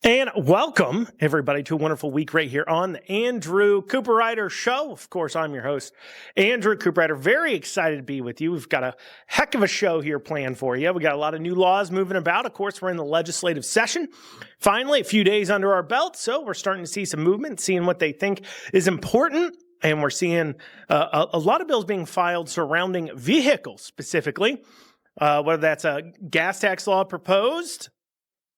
And welcome, everybody, to a wonderful week right here on the Andrew Cooperrider Show. Of course, I'm your host, Andrew Cooperrider. Very excited to be with you. We've got a heck of a show here planned for you. We got a lot of new laws moving about. Of course, we're in the legislative session. Finally, a few days under our belt, so we're starting to see some movement, seeing what they think is important. And we're seeing a lot of bills being filed surrounding vehicles specifically, whether that's a gas tax law proposed,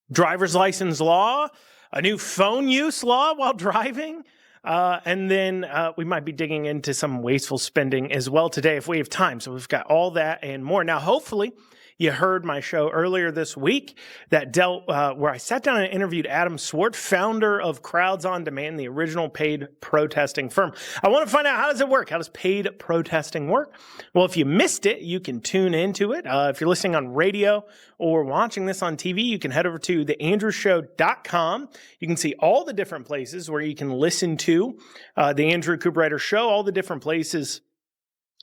driver's license law, a new phone use law while driving, and then we might be digging into some wasteful spending as well today if we have time. So we've got all that and more. Now, hopefully, you heard my show earlier this week that dealt where I sat down and interviewed Adam Swart, founder of Crowds on Demand, the original paid protesting firm. I want to find out, how does it work? How does paid protesting work? Well, if you missed it, you can tune into it. If you're listening on radio or watching this on TV, you can head over to theandrewshow.com. You can see all the different places where you can listen to the Andrew Cooperrider Show, all the different places,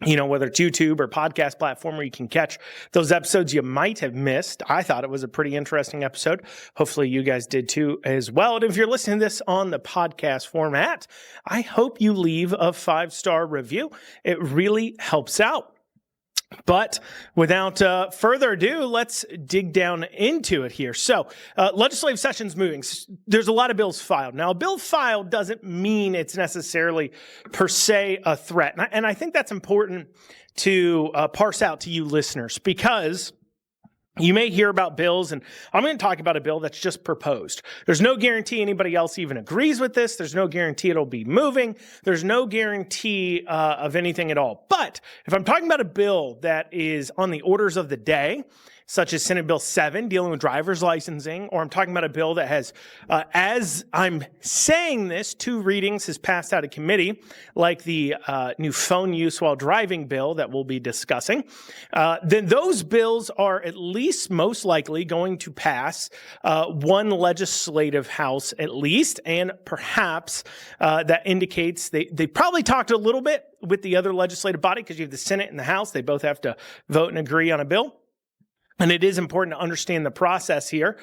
you know, whether it's YouTube or podcast platform where you can catch those episodes you might have missed. I thought it was a pretty interesting episode. Hopefully you guys did too as well. And if you're listening to this on the podcast format, I hope you leave a 5-star review. It really helps out. But without further ado, let's dig down into it here. So, legislative session's moving. There's a lot of bills filed. Now, a bill filed doesn't mean it's necessarily per se a threat. And I think that's important to parse out to you listeners, because you may hear about bills, and I'm going to talk about a bill that's just proposed. There's no guarantee anybody else even agrees with this. There's no guarantee it'll be moving. There's no guarantee of anything at all. But if I'm talking about a bill that is on the orders of the day, such as Senate Bill 7, dealing with driver's licensing, or I'm talking about a bill that has, as I'm saying this, 2 readings, has passed out of committee, like the new phone use while driving bill that we'll be discussing, then those bills are at least most likely going to pass one legislative house at least, and perhaps that indicates they probably talked a little bit with the other legislative body, because you have the Senate and the House. They both have to vote and agree on a bill. And it is important to understand the process here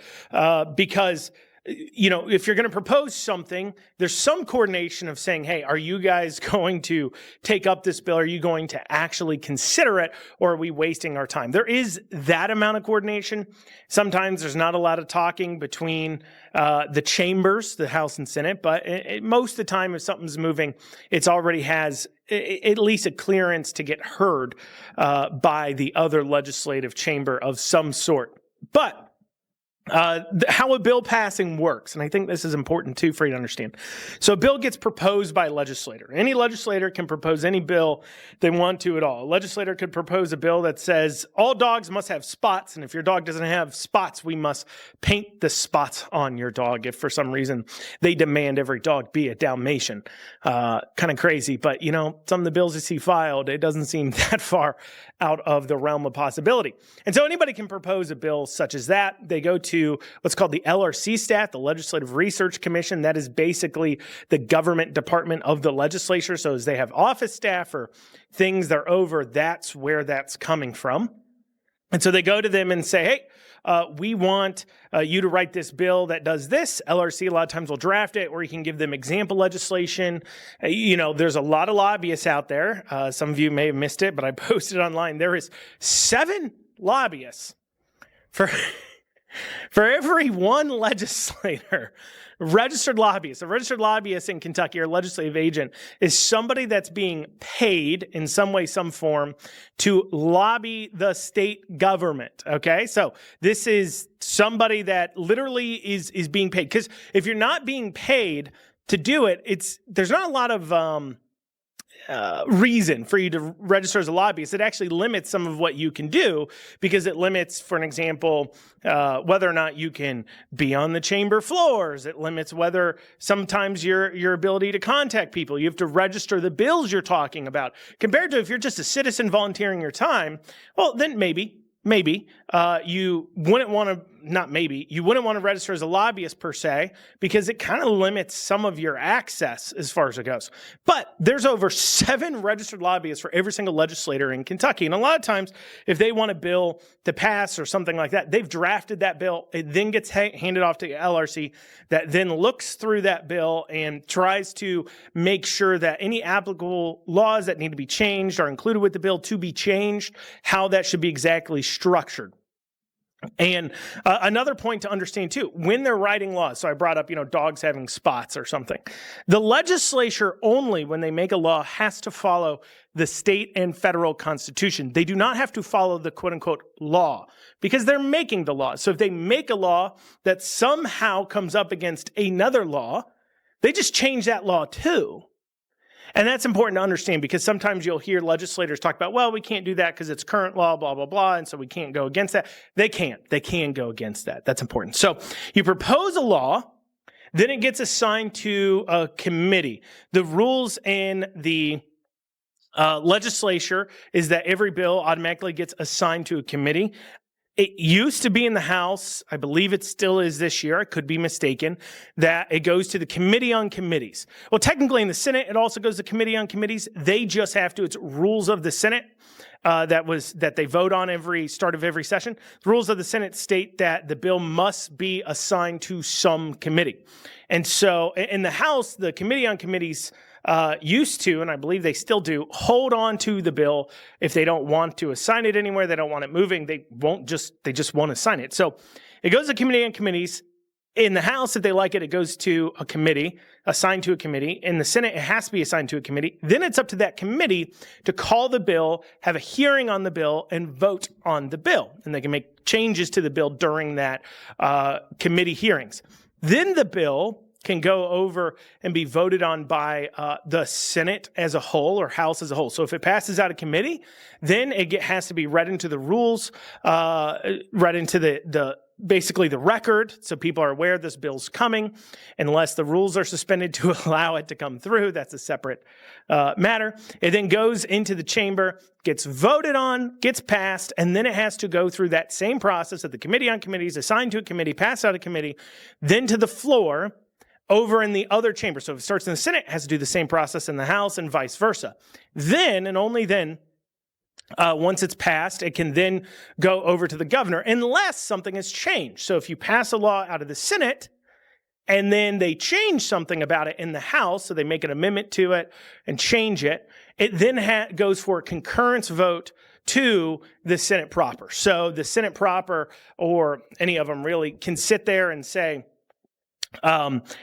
because, you know, if you're going to propose something, there's some coordination of saying, hey, are you guys going to take up this bill? Are you going to actually consider it? Or are we wasting our time? There is that amount of coordination. Sometimes there's not a lot of talking between the chambers, the House and Senate, but most of the time if something's moving, it's already has at least a clearance to get heard by the other legislative chamber of some sort. But how a bill passing works, and I think this is important too for you to understand. So a bill gets proposed by a legislator. Any legislator can propose any bill they want to at all. A legislator could propose a bill that says all dogs must have spots, and if your dog doesn't have spots, we must paint the spots on your dog if for some reason they demand every dog be a Dalmatian. Kind of crazy, but you know, some of the bills you see filed, it doesn't seem that far out of the realm of possibility. And so anybody can propose a bill such as that. They go to what's called the LRC staff, the Legislative Research Commission. That is basically the government department of the legislature. So as they have office staff or things they're over, that's where that's coming from. And so they go to them and say, hey, we want you to write this bill that does this. LRC a lot of times will draft it, or you can give them example legislation. You know, there's a lot of lobbyists out there. Some of you may have missed it, but I posted online. There is 7 lobbyists for every one legislator. Registered lobbyist. A registered lobbyist in Kentucky, or legislative agent, is somebody that's being paid in some way, some form to lobby the state government. Okay, so this is somebody that literally is being paid. Because if you're not being paid to do it, there's not a lot of reason for you to register as a lobbyist. It actually limits some of what you can do, because it limits, for an example, whether or not you can be on the chamber floors. It limits whether sometimes your ability to contact people. You have to register the bills you're talking about. Compared to if you're just a citizen volunteering your time, well, then maybe you wouldn't want to you wouldn't want to register as a lobbyist per se, because it kind of limits some of your access as far as it goes. But there's over 7 registered lobbyists for every single legislator in Kentucky. And a lot of times, if they want a bill to pass or something like that, they've drafted that bill. It then gets handed off to LRC, that then looks through that bill and tries to make sure that any applicable laws that need to be changed are included with the bill to be changed, how that should be exactly structured. And another point to understand too, when they're writing laws, so I brought up, dogs having spots or something. The legislature only, when they make a law, has to follow the state and federal constitution. They do not have to follow the quote unquote law, because they're making the law. So if they make a law that somehow comes up against another law, they just change that law too. And that's important to understand, because sometimes you'll hear legislators talk about, well, we can't do that because it's current law, blah, blah, blah, and so we can't go against that. They can't. They can go against that. That's important. So you propose a law, then it gets assigned to a committee. The rules in the legislature is that every bill automatically gets assigned to a committee. It used to be in the House, I believe it still is this year, I could be mistaken, that it goes to the Committee on Committees. Well, technically in the Senate, it also goes to Committee on Committees. They just have to, it's rules of the Senate that they vote on every start of every session. The rules of the Senate state that the bill must be assigned to some committee. And so in the House, the Committee on Committees used to, and I believe they still do, hold on to the bill. If they don't want to assign it anywhere, they don't want it moving, they just won't assign it. So it goes to Committee on Committees. In the House, if they like it, it goes to a committee, assigned to a committee. In the Senate, it has to be assigned to a committee. Then it's up to that committee to call the bill, have a hearing on the bill, and vote on the bill. And they can make changes to the bill during that committee hearings. Then the bill can go over and be voted on by the Senate as a whole or House as a whole. So if it passes out of committee, then it has to be read into the rules, read into the basically the record, so people are aware this bill's coming. Unless the rules are suspended to allow it to come through, that's a separate matter. It then goes into the chamber, gets voted on, gets passed, and then it has to go through that same process of the Committee on Committees, assigned to a committee, passed out of committee, then to the floor, over in the other chamber. So if it starts in the Senate, it has to do the same process in the House and vice versa. Then, and only then, once it's passed, it can then go over to the governor unless something has changed. So if you pass a law out of the Senate and then they change something about it in the House, so they make an amendment to it and change it, it then goes for a concurrence vote to the Senate proper. So the Senate proper, or any of them really, can sit there and say,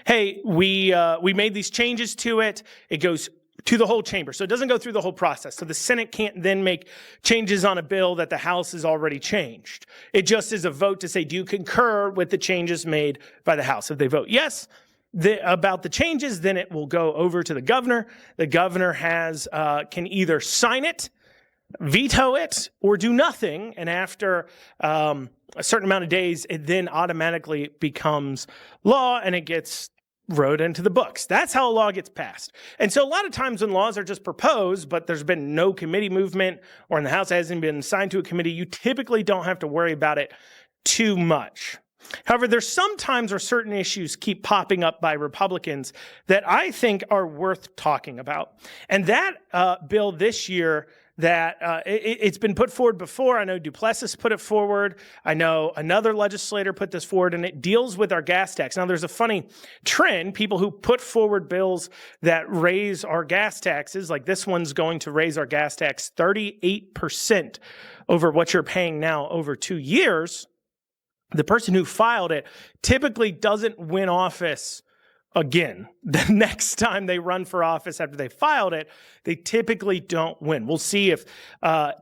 hey, we made these changes to it. It goes to the whole chamber. So it doesn't go through the whole process. So the Senate can't then make changes on a bill that the House has already changed. It just is a vote to say, do you concur with the changes made by the House? If they vote yes about the changes, then it will go over to the governor. The governor can either sign it, veto it, or do nothing. And after a certain amount of days, it then automatically becomes law and it gets wrote into the books. That's how a law gets passed. And so a lot of times when laws are just proposed, but there's been no committee movement, or in the House hasn't been assigned to a committee, you typically don't have to worry about it too much. However, there's some times where certain issues keep popping up by Republicans that I think are worth talking about. And that bill this year, that it's been put forward before. I know Duplessis put it forward. I know another legislator put this forward, and it deals with our gas tax. Now, there's a funny trend. People who put forward bills that raise our gas taxes, like this one's going to raise our gas tax 38% over what you're paying now over 2 years. The person who filed it typically doesn't win office again. The next time they run for office after they filed it, they typically don't win. We'll see if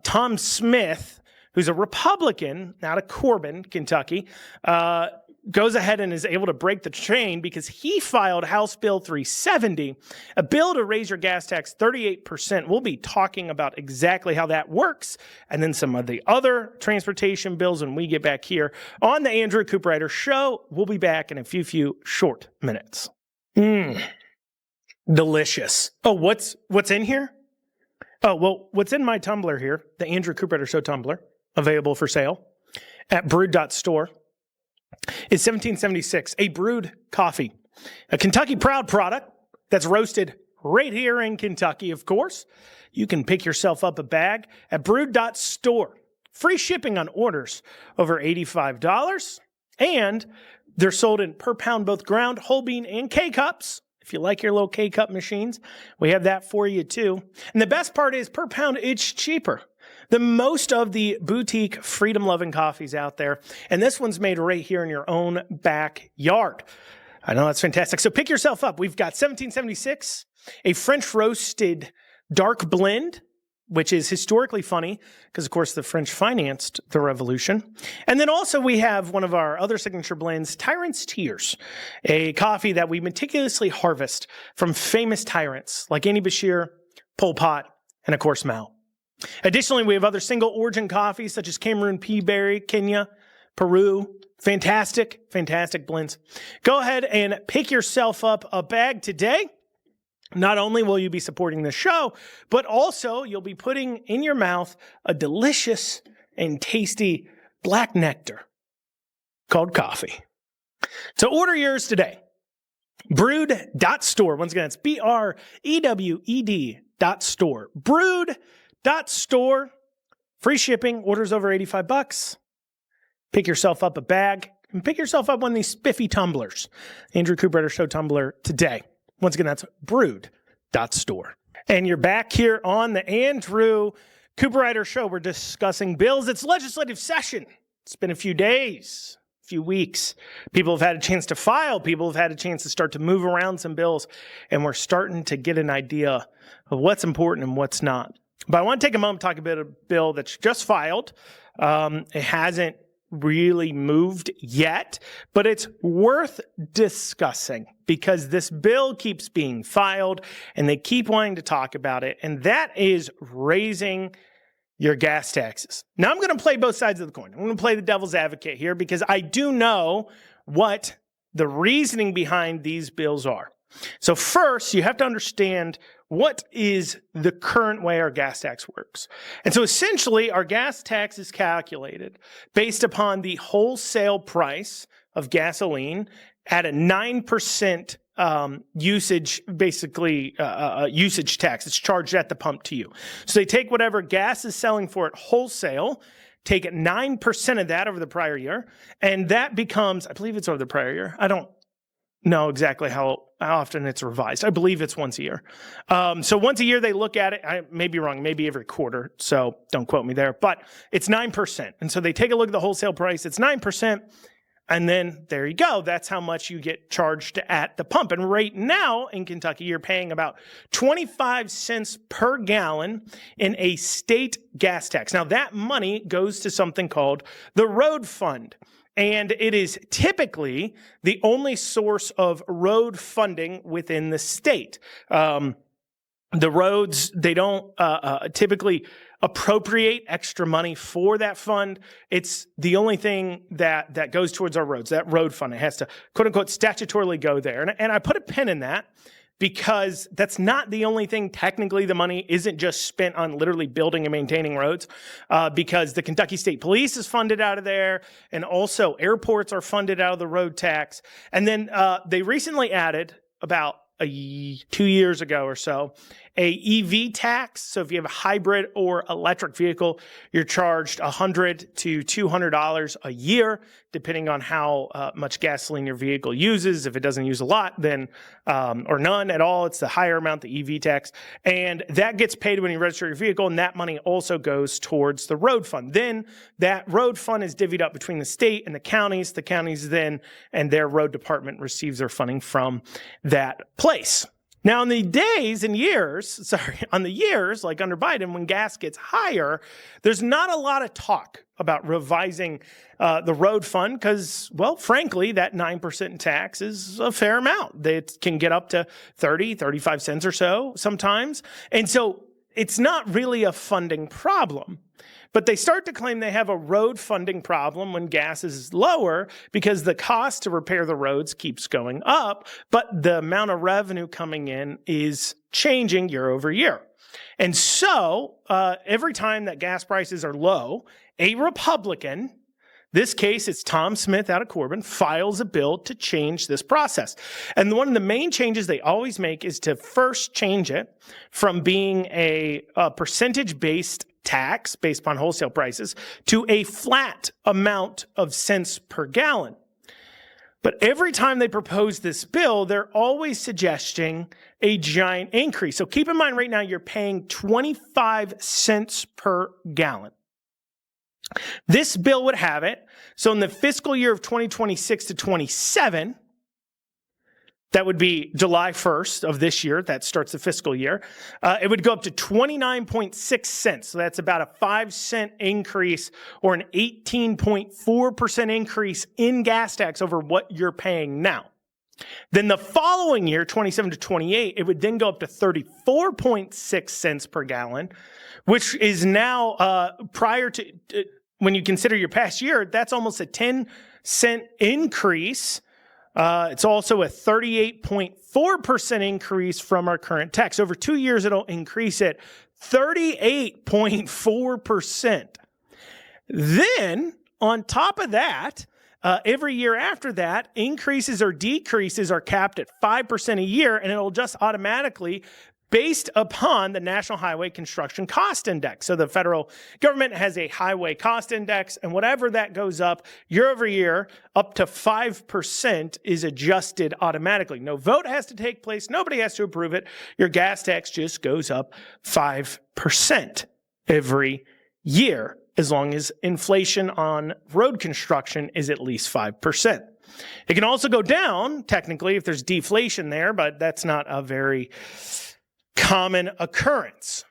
Tom Smith, who's a Republican out of Corbin, Kentucky, goes ahead and is able to break the chain, because he filed House Bill 370, a bill to raise your gas tax 38%. We'll be talking about exactly how that works, and then some of the other transportation bills when we get back here on the Andrew Cooperrider Show. We'll be back in a few short minutes. Delicious. Oh, what's in here? Oh, well, what's in my tumbler here, the Andrew Cooperrider Show tumbler, available for sale at brewed.store. is 1776, a brewed coffee, a Kentucky proud product that's roasted right here in Kentucky, of course. You can pick yourself up a bag at brewed.store. Free shipping on orders over $85. And they're sold in per pound, both ground, whole bean, and K-cups. If you like your little K-cup machines, we have that for you too. And the best part is per pound, it's cheaper than most of the boutique freedom-loving coffees out there. And this one's made right here in your own backyard. I know that's fantastic. So pick yourself up. We've got 1776, a French roasted dark blend, which is historically funny because, of course, the French financed the revolution. And then also we have one of our other signature blends, Tyrant's Tears, a coffee that we meticulously harvest from famous tyrants like Annie Bashir, Pol Pot, and, of course, Mao. Additionally, we have other single origin coffees such as Cameroon Pea Berry, Kenya, Peru. Fantastic, fantastic blends. Go ahead and pick yourself up a bag today. Not only will you be supporting the show, but also you'll be putting in your mouth a delicious and tasty black nectar called coffee. So order yours today. Brewed.store. Once again, it's BREWED.store. Brewed.store. Free shipping. Orders over $85. Pick yourself up a bag and pick yourself up one of these spiffy tumblers. Andrew Cooperrider Show tumbler today. Once again, that's brewed.store. And you're back here on the Andrew Cooperrider Show. We're discussing bills. It's legislative session. It's been a few days, a few weeks. People have had a chance to file. People have had a chance to start to move around some bills. And we're starting to get an idea of what's important and what's not. But I want to take a moment to talk about a bill that's just filed. It hasn't really moved yet, but it's worth discussing because this bill keeps being filed and they keep wanting to talk about it, and that is raising your gas taxes. Now, I'm going to play both sides of the coin. I'm going to play the devil's advocate here because I do know what the reasoning behind these bills are. So first, you have to understand what is the current way our gas tax works. And so essentially, our gas tax is calculated based upon the wholesale price of gasoline at a 9% usage, basically usage tax. It's charged at the pump to you. So they take whatever gas is selling for at wholesale, take 9% of that over the prior year, and that becomes, I believe it's over the prior year. I don't know exactly how often it's revised. I believe it's once a year. So once a year they look at it. I may be wrong, maybe every quarter, so don't quote me there, but it's 9%. And so they take a look at the wholesale price, it's 9%, and then there you go. That's how much you get charged at the pump. And right now in Kentucky, you're paying about 25 cents per gallon in a state gas tax. Now that money goes to something called the road fund. And it is typically the only source of road funding within the state. The roads, they don't typically appropriate extra money for that fund. It's the only thing that goes towards our roads, that road fund. It has to, quote unquote, statutorily go there. And I put a pin in that because that's not the only thing. Technically, the money isn't just spent on literally building and maintaining roads, because the Kentucky State Police is funded out of there, and also airports are funded out of the road tax. And then they recently added, about 2 years ago or so, a EV tax. So if you have a hybrid or electric vehicle, you're charged $100 to $200 a year, depending on how much gasoline your vehicle uses. If it doesn't use a lot, then or none at all, it's the higher amount, the EV tax. And that gets paid when you register your vehicle, and that money also goes towards the road fund. Then that road fund is divvied up between the state and the counties. The counties then, and their road department receives their funding from that place. Now, on the years, like under Biden, when gas gets higher, there's not a lot of talk about revising the road fund because, well, frankly, that 9% tax is a fair amount. It can get up to 30, 35 cents or so sometimes. And so it's not really a funding problem. But they start to claim they have a road funding problem when gas is lower because the cost to repair the roads keeps going up, but the amount of revenue coming in is changing year over year. And so every time that gas prices are low, a Republican This case, it's Tom Smith out of Corbin, files a bill to change this process. And one of the main changes they always make is to first change it from being a percentage-based tax based upon wholesale prices to a flat amount of cents per gallon. But every time they propose this bill, they're always suggesting a giant increase. So keep in mind right now, you're paying 25 cents per gallon. This bill would have it. So in the fiscal year of 2026 to 27, that would be July 1st of this year. That starts the fiscal year. It would go up to 29.6 cents. So that's about a 5-cent increase or an 18.4% increase in gas tax over what you're paying now. Then the following year, 27 to 28, it would then go up to 34.6 cents per gallon, which is now prior to, when you consider your past year, that's almost a 10-cent increase. It's also a 38.4% increase from our current tax. Over 2 years, it'll increase at 38.4%. Then, on top of that, every year after that, increases or decreases are capped at 5% a year, and it'll just automatically based upon the National Highway Construction Cost Index. So the federal government has a highway cost index, and whatever that goes up year over year, up to 5% is adjusted automatically. No vote has to take place. Nobody has to approve it. Your gas tax just goes up 5% every year, as long as inflation on road construction is at least 5%. It can also go down, technically, if there's deflation there, but that's not a very common occurrence.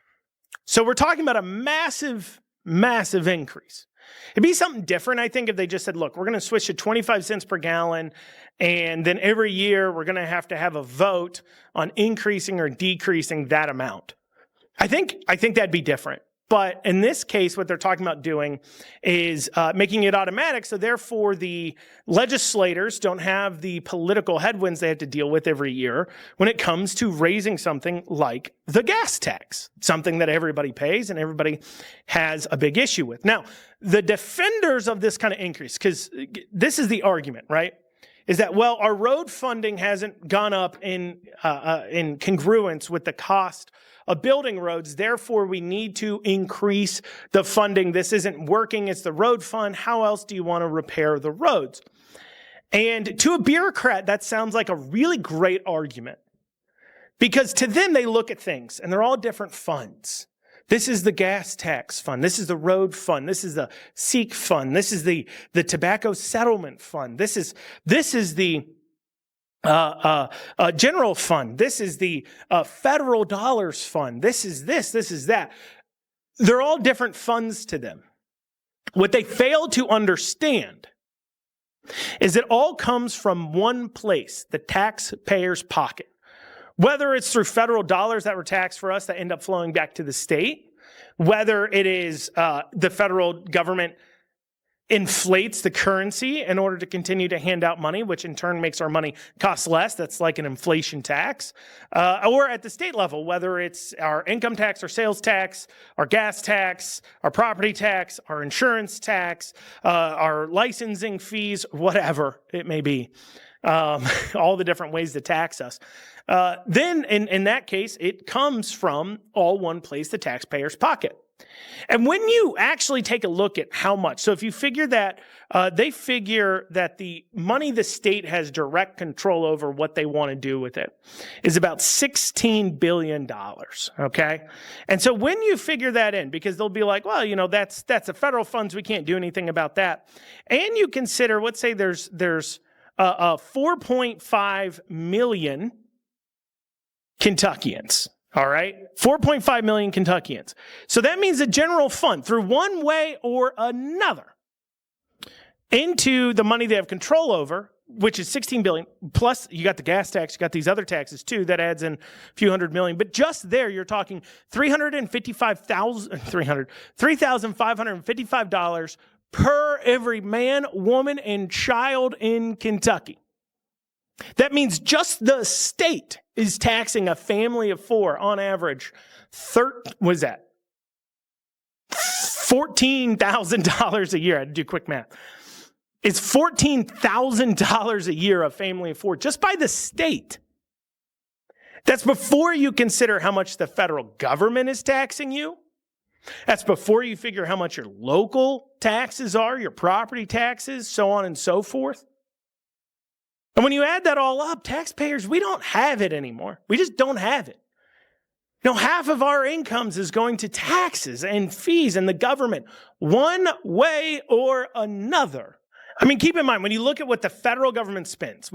So we're talking about a massive, massive increase. It'd be something different, I think, if they just said, look, we're going to switch to 25 cents per gallon, and then every year we're going to have a vote on increasing or decreasing that amount. I think that'd be different. But in this case, what they're talking about doing is making it automatic. So therefore, the legislators don't have the political headwinds they have to deal with every year when it comes to raising something like the gas tax, something that everybody pays and everybody has a big issue with. Now, the defenders of this kind of increase, because this is the argument, right? Is that, well, our road funding hasn't gone up in congruence with the cost of building roads. Therefore, we need to increase the funding. This isn't working. It's the road fund. How else do you want to repair the roads? And to a bureaucrat, that sounds like a really great argument, because to them, they look at things and they're all different funds. This is the gas tax fund. This is the road fund. This is the Sikh fund. This is the tobacco settlement fund. This is the general fund. This is the federal dollars fund. This is that. They're all different funds to them. What they fail to understand is it all comes from one place, the taxpayer's pocket. Whether it's through federal dollars that were taxed for us that end up flowing back to the state, whether it is the federal government inflates the currency in order to continue to hand out money, which in turn makes our money cost less. That's like an inflation tax. Or at the state level, whether it's our income tax, our sales tax, our gas tax, our property tax, our insurance tax, our licensing fees, whatever it may be. All the different ways to tax us. Then in that case, it comes from all one place, the taxpayer's pocket. And when you actually take a look at how much, so if you figure that, they figure that the money the state has direct control over what they want to do with it is about $16 billion, okay? And so when you figure that in, because they'll be like, well, you know, that's the federal funds, we can't do anything about that. And you consider, let's say there's 4.5 million Kentuckians. All right, 4.5 million Kentuckians. So that means the general fund, through one way or another, into the money they have control over, which is $16 billion, plus you got the gas tax, you got these other taxes too, that adds in a few hundred million. But just there, you're talking $3,555 per every man, woman, and child in Kentucky. That means just the state is taxing a family of four on average. $14,000 a year. I had to do quick math. is $14,000 a year a family afford just by the state. That's before you consider how much the federal government is taxing you. That's before you figure how much your local taxes are, your property taxes, so on and so forth. And when you add that all up, taxpayers, we don't have it anymore. We just don't have it. Half of our incomes is going to taxes and fees and the government, one way or another. I mean, keep in mind, when you look at what the federal government spends,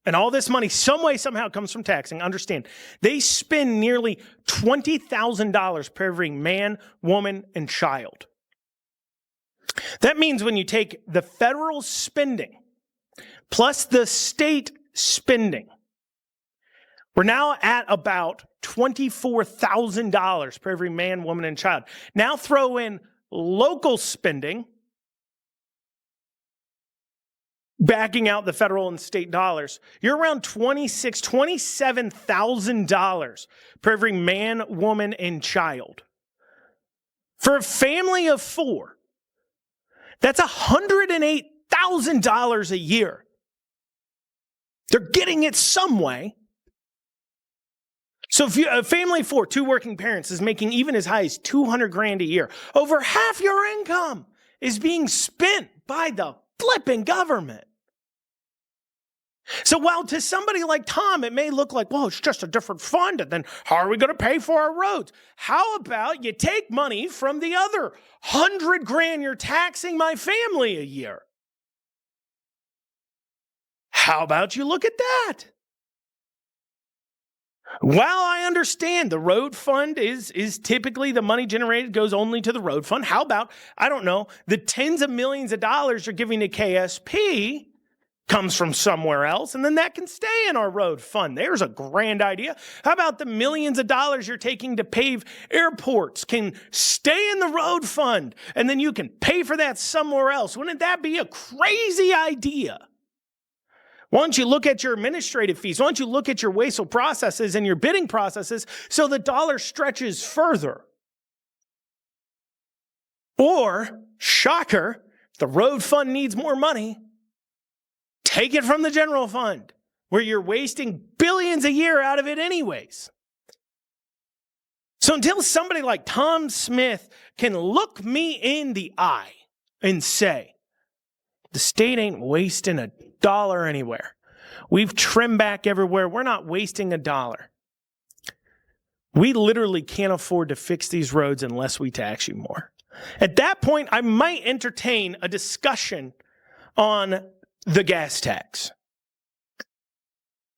and all this money some way, somehow comes from taxing, understand, they spend nearly $20,000 per every man, woman, and child. That means when you take the federal spending plus the state spending, we're now at about $24,000 per every man, woman, and child. Now throw in local spending, backing out the federal and state dollars, you're around $27,000 per every man, woman, and child. For a family of four, that's $108,000 a year. They're getting it some way. So if a family of four, two working parents, is making even as high as $200,000 a year, over half your income is being spent by the flipping government. So while to somebody like Tom, it may look like, well, it's just a different fund, and then how are we going to pay for our roads? How about you take money from the other $100,000 you're taxing my family a year? How about you look at that? While I understand the road fund is typically the money generated goes only to the road fund, how about, I don't know, the tens of millions of dollars you're giving to KSP comes from somewhere else, and then that can stay in our road fund. There's a grand idea. How about the millions of dollars you're taking to pave airports can stay in the road fund, and then you can pay for that somewhere else? Wouldn't that be a crazy idea? Why don't you look at your administrative fees? Why don't you look at your wasteful processes and your bidding processes so the dollar stretches further? Or, shocker, if the road fund needs more money, take it from the general fund, where you're wasting billions a year out of it anyways. So until somebody like Tom Smith can look me in the eye and say, the state ain't wasting a dollar anywhere. We've trimmed back everywhere. We're not wasting a dollar. We literally can't afford to fix these roads unless we tax you more. At that point, I might entertain a discussion on the gas tax.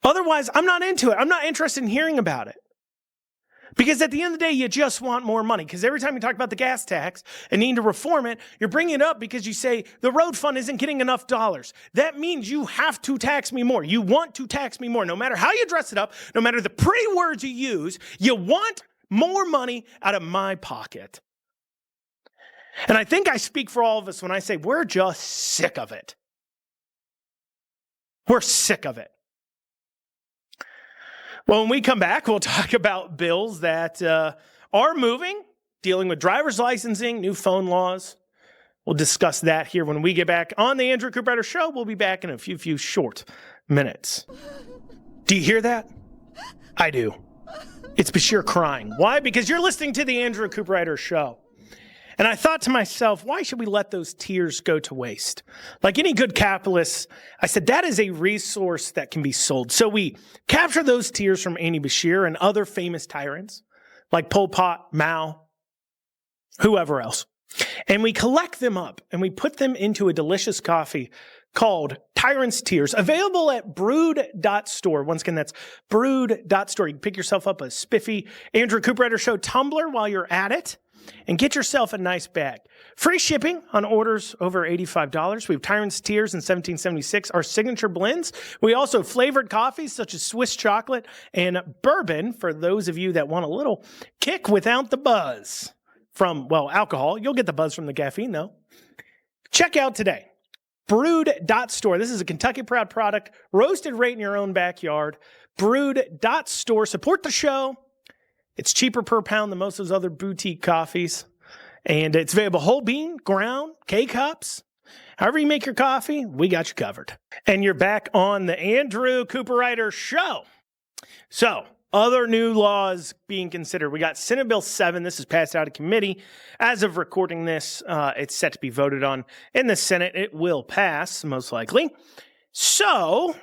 Otherwise, I'm not into it. I'm not interested in hearing about it. Because at the end of the day, you just want more money. Because every time you talk about the gas tax and need to reform it, you're bringing it up because you say the road fund isn't getting enough dollars. That means you have to tax me more. You want to tax me more. No matter how you dress it up, no matter the pretty words you use, you want more money out of my pocket. And I think I speak for all of us when I say we're just sick of it. We're sick of it. Well, when we come back, we'll talk about bills that are moving, dealing with driver's licensing, new phone laws. We'll discuss that here when we get back on the Andrew Cooperrider Show. We'll be back in a few short minutes. Do you hear that? I do. It's Bashir crying. Why? Because you're listening to the Andrew Cooperrider Show. And I thought to myself, why should we let those tears go to waste? Like any good capitalist, I said, that is a resource that can be sold. So we capture those tears from Andy Bashir and other famous tyrants, like Pol Pot, Mao, whoever else. And we collect them up and we put them into a delicious coffee called Tyrant's Tears, available at brewed.store. Once again, that's brewed.store. You can pick yourself up a spiffy Andrew Cooperrider Show tumbler while you're at it. And get yourself a nice bag. Free shipping on orders over $85. We have Tyrant's Tears in 1776, our signature blends. We also have flavored coffees such as Swiss chocolate and bourbon for those of you that want a little kick without the buzz from, well, alcohol. You'll get the buzz from the caffeine, though. Check out today. Brewed.store. This is a Kentucky Proud product, roasted right in your own backyard. Brewed.store. Support the show. It's cheaper per pound than most of those other boutique coffees. And it's available whole bean, ground, K-Cups. However you make your coffee, we got you covered. And you're back on the Andrew Cooperrider Show. So, other new laws being considered. We got Senate Bill 7. This is passed out of committee. As of recording this, it's set to be voted on in the Senate. It will pass, most likely. So,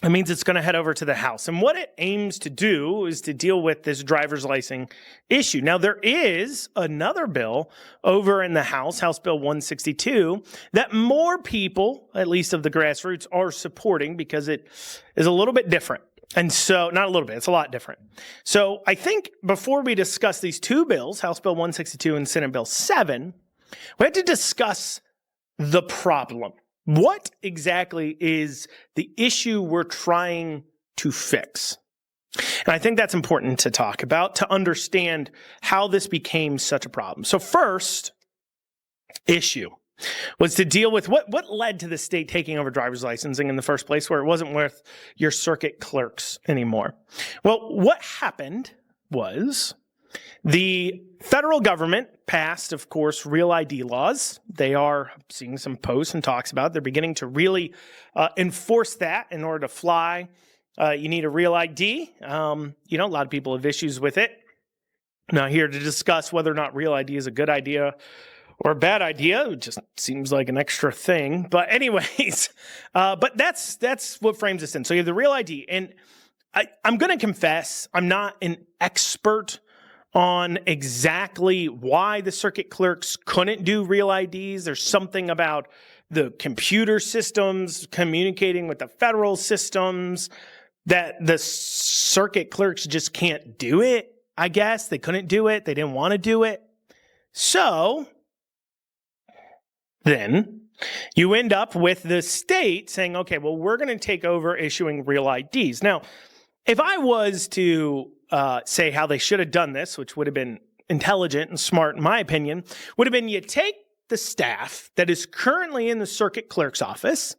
it means it's going to head over to the House. And what it aims to do is to deal with this driver's license issue. Now, there is another bill over in the House, House Bill 162, that more people, at least of the grassroots, are supporting because it is a little bit different. And so, not a little bit, it's a lot different. So I think before we discuss these two bills, House Bill 162 and Senate Bill 7, we have to discuss the problem. What exactly is the issue we're trying to fix? And I think that's important to talk about to understand how this became such a problem. So first issue was to deal with what led to the state taking over driver's licensing in the first place, where it wasn't with your circuit clerks anymore. Well, what happened was the federal government passed, of course, real ID laws. They are seeing some posts and talks about it. They're beginning to really enforce that in order to fly. You need a real ID. A lot of people have issues with it. Now, here to discuss whether or not real ID is a good idea or a bad idea. It just seems like an extra thing. But anyways, but that's what frames this in. So you have the real ID. And I'm going to confess, I'm not an expert on exactly why the circuit clerks couldn't do real IDs. There's something about the computer systems communicating with the federal systems that the circuit clerks just can't do it, I guess. They couldn't do it. They didn't want to do it. So then you end up with the state saying, okay, well, we're going to take over issuing real IDs. Now, if I was to say how they should have done this, which would have been intelligent and smart, in my opinion, would have been you take the staff that is currently in the circuit clerk's office,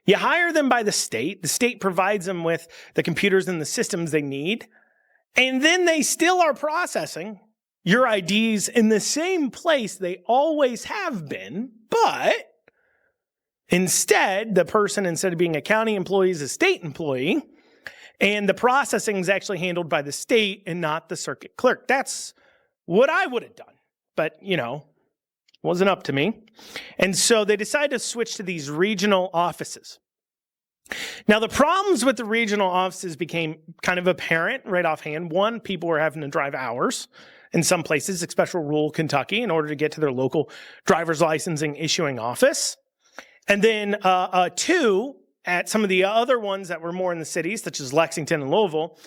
you hire them by the state provides them with the computers and the systems they need, and then they still are processing your IDs in the same place they always have been, but instead, the person, instead of being a county employee, is a state employee, and the processing is actually handled by the state and not the circuit clerk. That's what I would have done, but, wasn't up to me. And so they decided to switch to these regional offices. Now, the problems with the regional offices became kind of apparent right offhand. One, people were having to drive hours in some places, especially rural Kentucky, in order to get to their local driver's licensing issuing office. And then two, at some of the other ones that were more in the cities, such as Lexington and Louisville,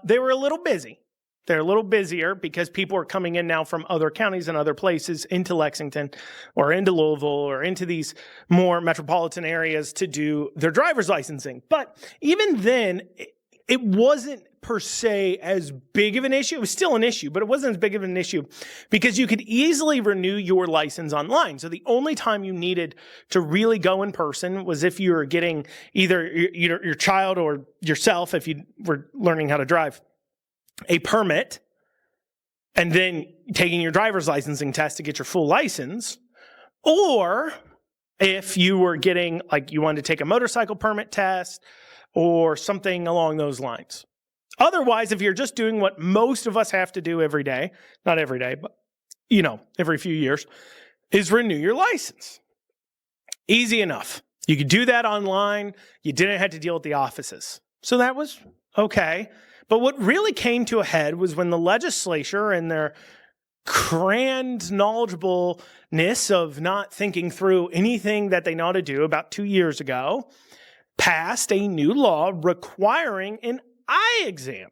they were a little busy. They're a little busier because people are coming in now from other counties and other places into Lexington or into Louisville or into these more metropolitan areas to do their driver's licensing. But even then, it wasn't per se as big of an issue. It was still an issue, but it wasn't as big of an issue because you could easily renew your license online. So the only time you needed to really go in person was if you were getting either your child or yourself, if you were learning how to drive, a permit, and then taking your driver's licensing test to get your full license, or if you were getting, like, you wanted to take a motorcycle permit test or something along those lines. Otherwise, if you're just doing what most of us have to do every day, not every day, but, every few years, is renew your license. Easy enough. You could do that online. You didn't have to deal with the offices. So that was okay. But what really came to a head was when the legislature, and their crammed knowledgeableness of not thinking through anything that they know how to do about 2 years ago, passed a new law requiring an eye exam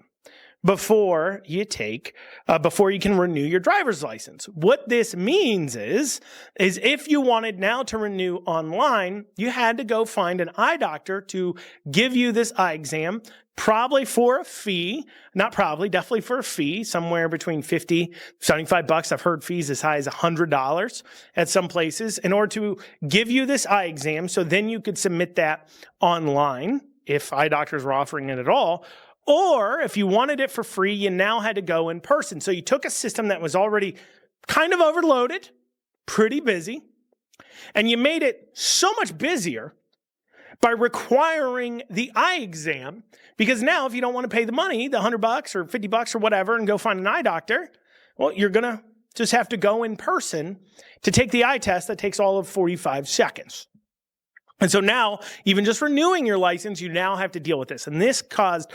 before you can renew your driver's license. What this means is if you wanted now to renew online, you had to go find an eye doctor to give you this eye exam, probably for a fee, definitely for a fee, somewhere between $50, $75. I've heard fees as high as $100 at some places, in order to give you this eye exam, so then you could submit that online, if eye doctors were offering it at all. Or if you wanted it for free, you now had to go in person. So you took a system that was already kind of overloaded, pretty busy, and you made it so much busier by requiring the eye exam, because now if you don't want to pay the money, the $100 or $50 or whatever, and go find an eye doctor, well, you're going to just have to go in person to take the eye test that takes all of 45 seconds. And so now, even just renewing your license, you now have to deal with this. And this caused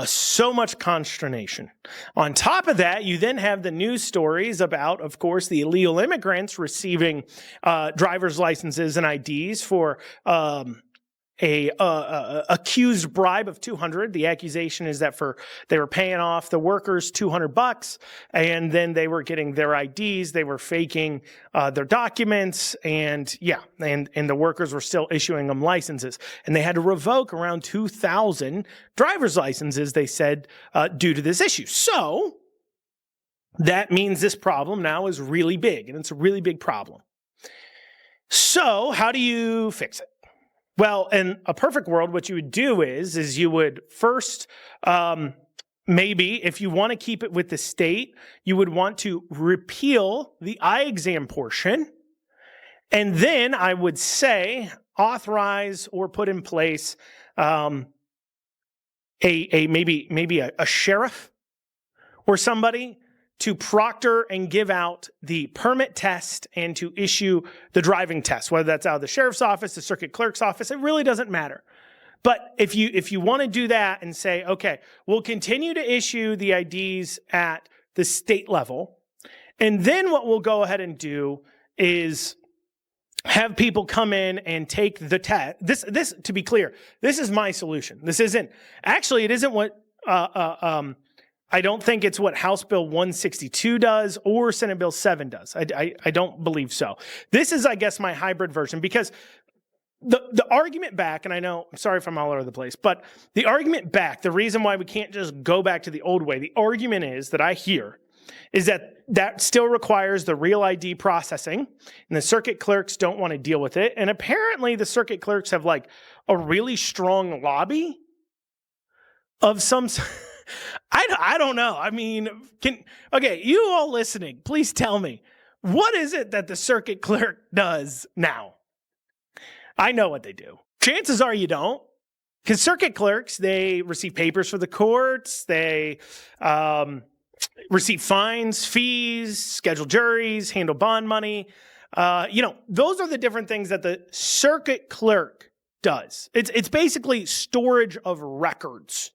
so much consternation. On top of that, you then have the news stories about, of course, the illegal immigrants receiving driver's licenses and IDs for a accused bribe of $200. The accusation is that they were paying off the workers $200, and then they were getting their IDs. They were faking their documents, and the workers were still issuing them licenses. And they had to revoke around 2,000 driver's licenses, they said, due to this issue. So that means this problem now is really big, and it's a really big problem. So how do you fix it? Well, in a perfect world, what you would do is you would first, maybe if you want to keep it with the state, you would want to repeal the eye exam portion. And then I would say authorize or put in place maybe a sheriff or somebody to proctor and give out the permit test and to issue the driving test, whether that's out of the sheriff's office, the circuit clerk's office, it really doesn't matter. But if you want to do that and say, okay, we'll continue to issue the IDs at the state level, and then what we'll go ahead and do is have people come in and take the test. This, to be clear, this is my solution. It isn't what, I don't think it's what House Bill 162 does or Senate Bill 7 does. I don't believe so. This is, I guess, my hybrid version, because the argument back, and I know, I'm sorry if I'm all over the place, but the argument back, the reason why we can't just go back to the old way, the argument is that I hear is that still requires the real ID processing, and the circuit clerks don't want to deal with it. And apparently the circuit clerks have like a really strong lobby of some I don't know. I mean, you all listening, please tell me, what is it that the circuit clerk does now? I know what they do. Chances are you don't, because circuit clerks, they receive papers for the courts, they receive fines, fees, schedule juries, handle bond money. Those are the different things that the circuit clerk does. It's basically storage of records.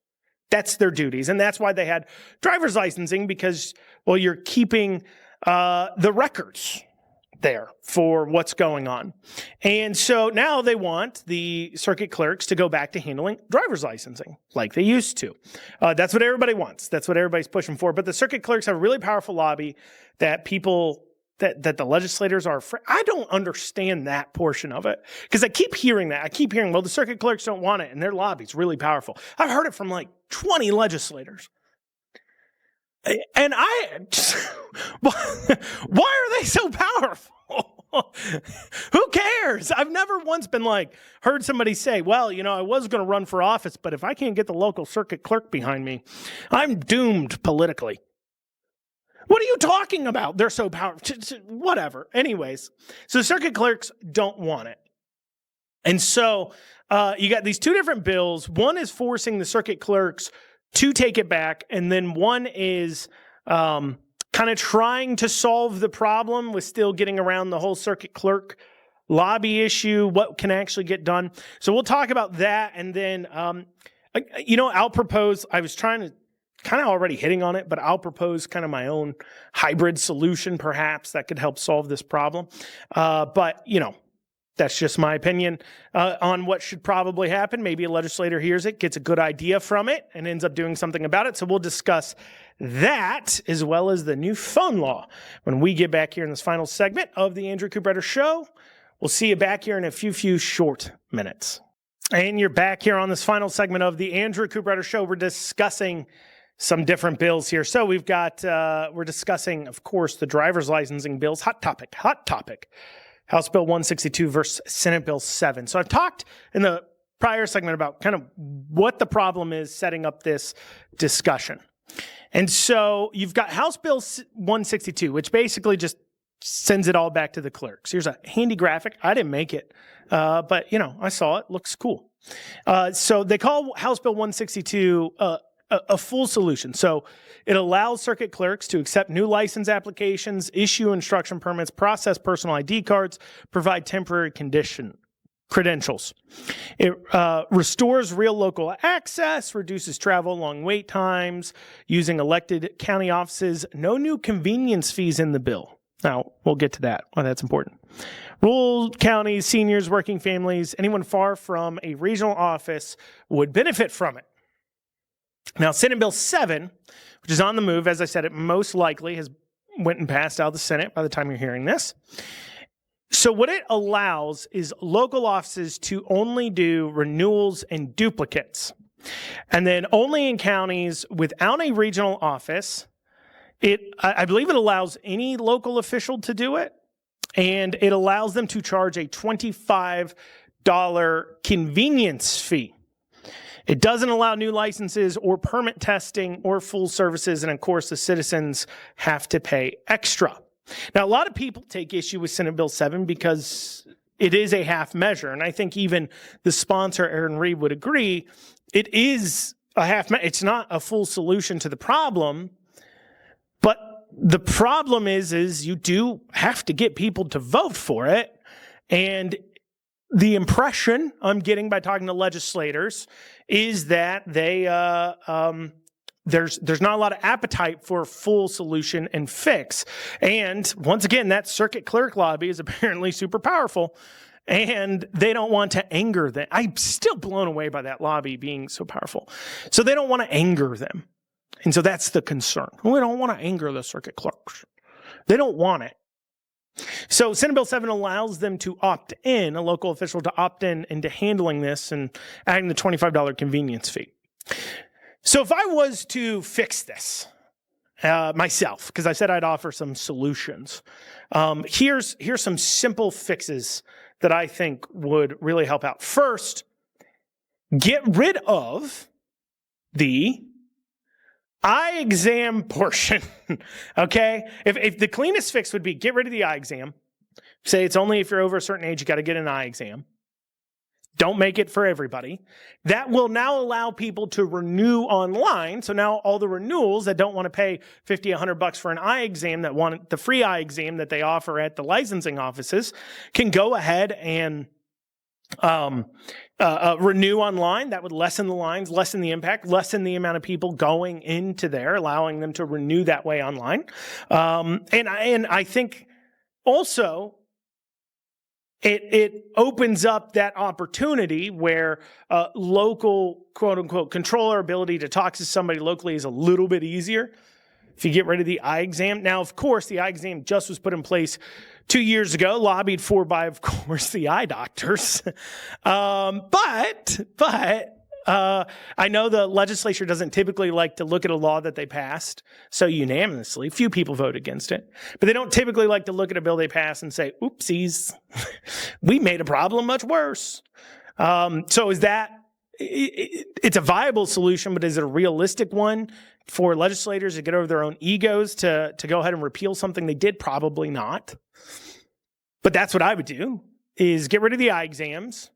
That's their duties, and that's why they had driver's licensing, because, well, you're keeping the records there for what's going on. And so now they want the circuit clerks to go back to handling driver's licensing like they used to. That's what everybody wants. That's what everybody's pushing for. But the circuit clerks have a really powerful lobby that that the legislators are afraid. I don't understand that portion of it, because I keep hearing that. I keep hearing, well, the circuit clerks don't want it, and their lobby's really powerful. I've heard it from like 20 legislators. And why are they so powerful? Who cares? I've never once been heard somebody say, well, I was going to run for office, but if I can't get the local circuit clerk behind me, I'm doomed politically. What are you talking about? They're so powerful. Whatever. Anyways, so circuit clerks don't want it. And so you got these two different bills. One is forcing the circuit clerks to take it back, and then one is kind of trying to solve the problem with still getting around the whole circuit clerk lobby issue, what can actually get done. So we'll talk about that, and then, I'll propose, I was trying to kind of already hitting on it, but I'll propose kind of my own hybrid solution, perhaps, that could help solve this problem. But that's just my opinion on what should probably happen. Maybe a legislator hears it, gets a good idea from it, and ends up doing something about it. So we'll discuss that, as well as the new phone law, when we get back here in this final segment of the Andrew Cooperrider Show. We'll see you back here in a few short minutes. And you're back here on this final segment of the Andrew Cooperrider Show. We're discussing some different bills here. So we've got, we're discussing, of course, the driver's licensing bills. Hot topic. House Bill 162 versus Senate Bill 7. So I've talked in the prior segment about kind of what the problem is setting up this discussion. And so you've got House Bill 162, which basically just sends it all back to the clerks. Here's a handy graphic. I didn't make it, but I saw it. Looks cool. So they call House Bill 162 a full solution. So it allows circuit clerks to accept new license applications, issue instruction permits, process personal ID cards, provide temporary credentials. It restores real local access, reduces travel, long wait times, using elected county offices. No new convenience fees in the bill. Now, we'll get to that, why that's important. Rural counties, seniors, working families, anyone far from a regional office would benefit from it. Now, Senate Bill 7, which is on the move, as I said, it most likely has went and passed out of the Senate by the time you're hearing this. So what it allows is local offices to only do renewals and duplicates. And then only in counties without a regional office, I believe it allows any local official to do it, and it allows them to charge a $25 convenience fee. It doesn't allow new licenses or permit testing or full services, and of course the citizens have to pay extra. Now, a lot of people take issue with Senate Bill 7 because it is a half measure, and I think even the sponsor, Aaron Reed, would agree it is a half measure. It's not a full solution to the problem, but the problem is you do have to get people to vote for it, and the impression I'm getting by talking to legislators is that there's not a lot of appetite for a full solution and fix. And once again, that circuit clerk lobby is apparently super powerful, and they don't want to anger them. I'm still blown away by that lobby being so powerful. So they don't want to anger them. And so that's the concern. We don't want to anger the circuit clerks. They don't want it. So Senate Bill 7 allows them to opt in, a local official to opt in into handling this and adding the $25 convenience fee. So if I was to fix this myself, because I said I'd offer some solutions, here's some simple fixes that I think would really help out. First, get rid of the eye exam portion, okay? If the cleanest fix would be get rid of the eye exam, say it's only if you're over a certain age, you got to get an eye exam. Don't make it for everybody. That will now allow people to renew online. So now all the renewals that don't want to pay $50, $100 for an eye exam, that want the free eye exam that they offer at the licensing offices, can go ahead and renew online. That would lessen the lines, lessen the impact, lessen the amount of people going into there, allowing them to renew that way online. And I think also it opens up that opportunity where local, quote unquote, controller ability to talk to somebody locally is a little bit easier if you get rid of the eye exam. Now, of course, the eye exam just was put in place 2 years ago, lobbied for by, of course, the eye doctors. But I know the legislature doesn't typically like to look at a law that they passed so unanimously. Few people vote against it. But they don't typically like to look at a bill they pass and say, oopsies, we made a problem much worse. So is that, it's a viable solution, but is it a realistic one for legislators to get over their own egos to go ahead and repeal something they did? Probably not. But that's what I would do, is get rid of the eye exams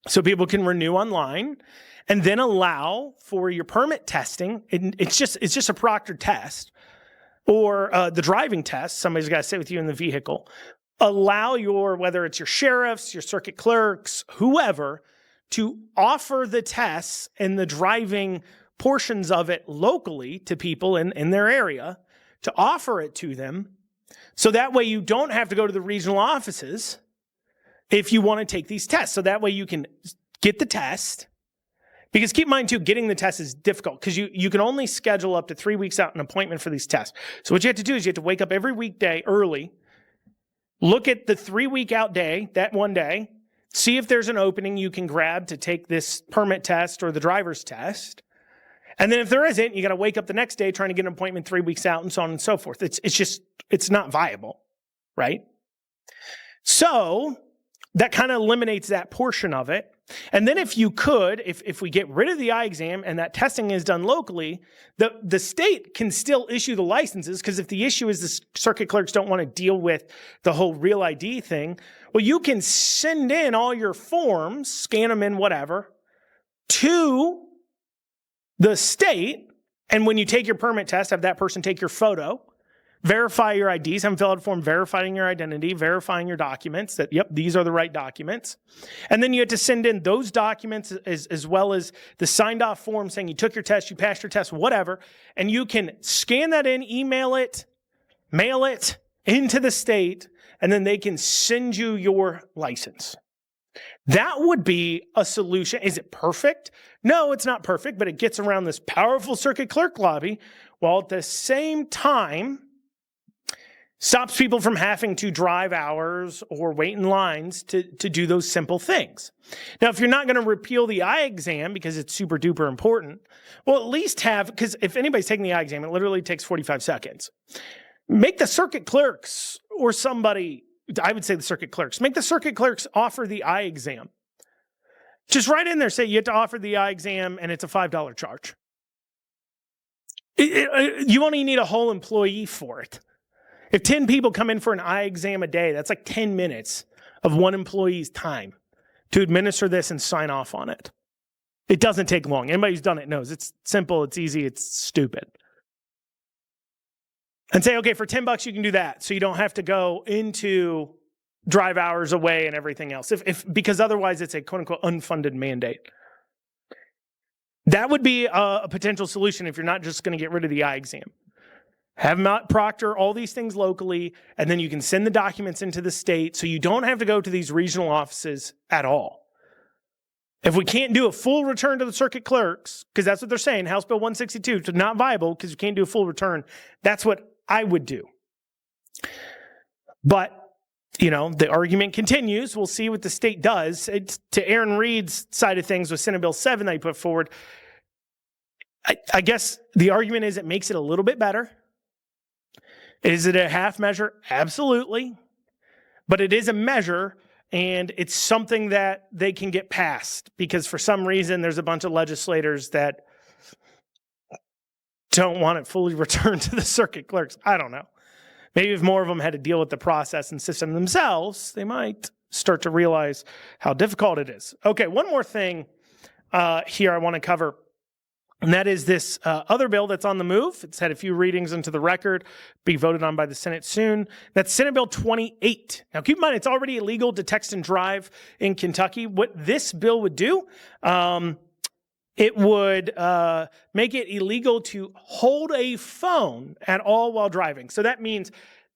so people can renew online, and then allow for your permit testing. It's just a proctored test, or the driving test. Somebody's got to sit with you in the vehicle. Allow whether it's your sheriffs, your circuit clerks, whoever, to offer the tests and the driving portions of it locally to people in their area, to offer it to them. So that way you don't have to go to the regional offices if you want to take these tests. So that way you can get the test. Because keep in mind too, getting the test is difficult because you can only schedule up to 3 weeks out an appointment for these tests. So what you have to do is you have to wake up every weekday early, look at the 3 week out day, that one day, see if there's an opening you can grab to take this permit test or the driver's test. And then if there isn't, you got to wake up the next day trying to get an appointment 3 weeks out, and so on and so forth. It's not viable, right? So that kind of eliminates that portion of it. And then if you could, if we get rid of the eye exam and that testing is done locally, the state can still issue the licenses, because if the issue is the circuit clerks don't want to deal with the whole real ID thing, well, you can send in all your forms, scan them in, whatever, to the state. And when you take your permit test, have that person take your photo, verify your IDs, have them fill out a form verifying your identity, verifying your documents, that, yep, these are the right documents. And then you have to send in those documents as well as the signed off form saying you took your test, you passed your test, whatever. And you can scan that in, email it, mail it into the state, and then they can send you your license. That would be a solution. Is it perfect? No, it's not perfect, but it gets around this powerful circuit clerk lobby, while at the same time stops people from having to drive hours or wait in lines to do those simple things. Now, if you're not going to repeal the eye exam because it's super duper important, well, at least have, because if anybody's taking the eye exam, it literally takes 45 seconds. Make the circuit clerks or somebody, I would say the circuit clerks, make the circuit clerks offer the eye exam. Just write in there, say you have to offer the eye exam and it's a $5 charge. You only need a whole employee for it. If 10 people come in for an eye exam a day, that's like 10 minutes of one employee's time to administer this and sign off on it. It doesn't take long. Anybody who's done it knows it's simple, it's easy, it's stupid. And say, okay, for $10 you can do that, so you don't have to go into drive hours away and everything else, because otherwise it's a quote-unquote unfunded mandate. That would be a potential solution if you're not just going to get rid of the eye exam. Have them proctor all these things locally, and then you can send the documents into the state so you don't have to go to these regional offices at all. If we can't do a full return to the circuit clerks, because that's what they're saying, House Bill 162, it's not viable because you can't do a full return, that's what I would do. But, you know, the argument continues. We'll see what the state does. It's, to Aaron Reed's side of things with Senate Bill 7 that he put forward, I guess the argument is it makes it a little bit better. Is it a half measure? Absolutely. But it is a measure, and it's something that they can get passed, because for some reason there's a bunch of legislators that don't want it fully returned to the circuit clerks. I don't know. Maybe if more of them had to deal with the process and system themselves, they might start to realize how difficult it is. Okay, one more thing here I want to cover. And that is this other bill that's on the move. It's had a few readings into the record, be voted on by the Senate soon. That's Senate Bill 28. Now, keep in mind, it's already illegal to text and drive in Kentucky. What this bill would do, it would make it illegal to hold a phone at all while driving. So that means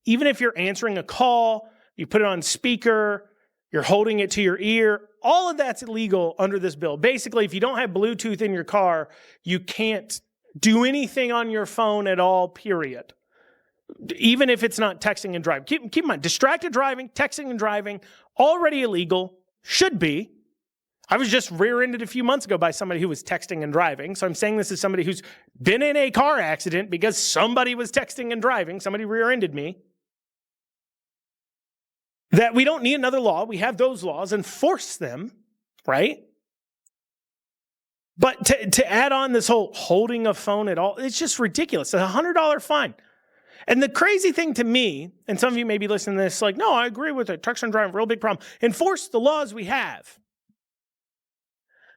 even if you're answering a call, you put it on speaker, you're holding it to your ear, all of that's illegal under this bill. Basically, if you don't have Bluetooth in your car, you can't do anything on your phone at all, period. Even if it's not texting and driving. Keep in mind, distracted driving, texting and driving, already illegal, should be. I was just rear-ended a few months ago by somebody who was texting and driving. So I'm saying this as somebody who's been in a car accident because somebody was texting and driving. Somebody rear-ended me. That we don't need another law. We have those laws, enforce them, right? But to add on this whole holding a phone at all, it's just ridiculous. It's a $100 fine. And the crazy thing to me, and some of you may be listening to this like, no, I agree with it. Text and driving, real big problem. Enforce the laws we have.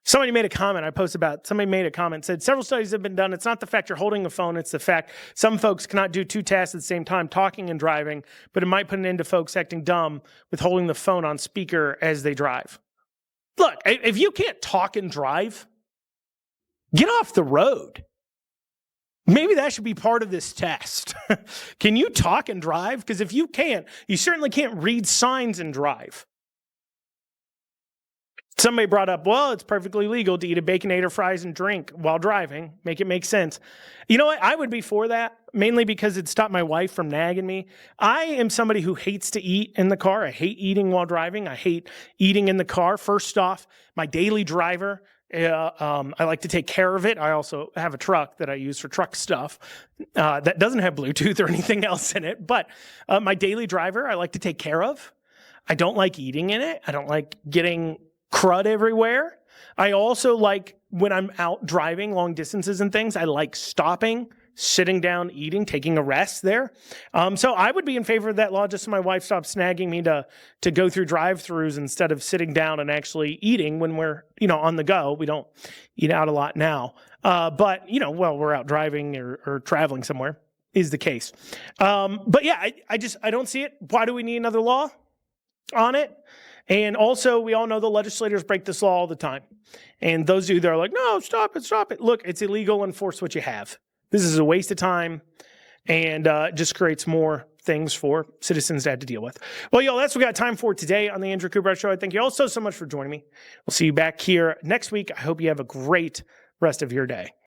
Somebody made a comment I posted about, somebody made a comment, said several studies have been done. It's not the fact you're holding a phone, it's the fact some folks cannot do two tasks at the same time, talking and driving, but it might put an end to folks acting dumb with holding the phone on speaker as they drive. Look, if you can't talk and drive, get off the road. Maybe that should be part of this test. Can you talk and drive? Because if you can't, you certainly can't read signs and drive. Somebody brought up, well, it's perfectly legal to eat a Baconator, fries, and drink while driving. Make it make sense. You know what? I would be for that, mainly because it stopped my wife from nagging me. I am somebody who hates to eat in the car. I hate eating while driving. I hate eating in the car. First off, my daily driver, I like to take care of it. I also have a truck that I use for truck stuff that doesn't have Bluetooth or anything else in it. But my daily driver, I like to take care of. I don't like eating in it. I don't like getting crud everywhere. I also like when I'm out driving long distances and things, I like stopping, sitting down, eating, taking a rest there. So I would be in favor of that law just so my wife stops snagging me to go through drive-thrus instead of sitting down and actually eating when we're, on the go. We don't eat out a lot now. But, while we're out driving or traveling somewhere is the case. But yeah, I don't see it. Why do we need another law on it? And also, we all know the legislators break this law all the time. And those of you that are like, no, stop it. Look, it's illegal. Enforce what you have. This is a waste of time, and it just creates more things for citizens to have to deal with. Well, y'all, that's what we got time for today on the Andrew Cooperrider Show. I thank you all so much for joining me. We'll see you back here next week. I hope you have a great rest of your day.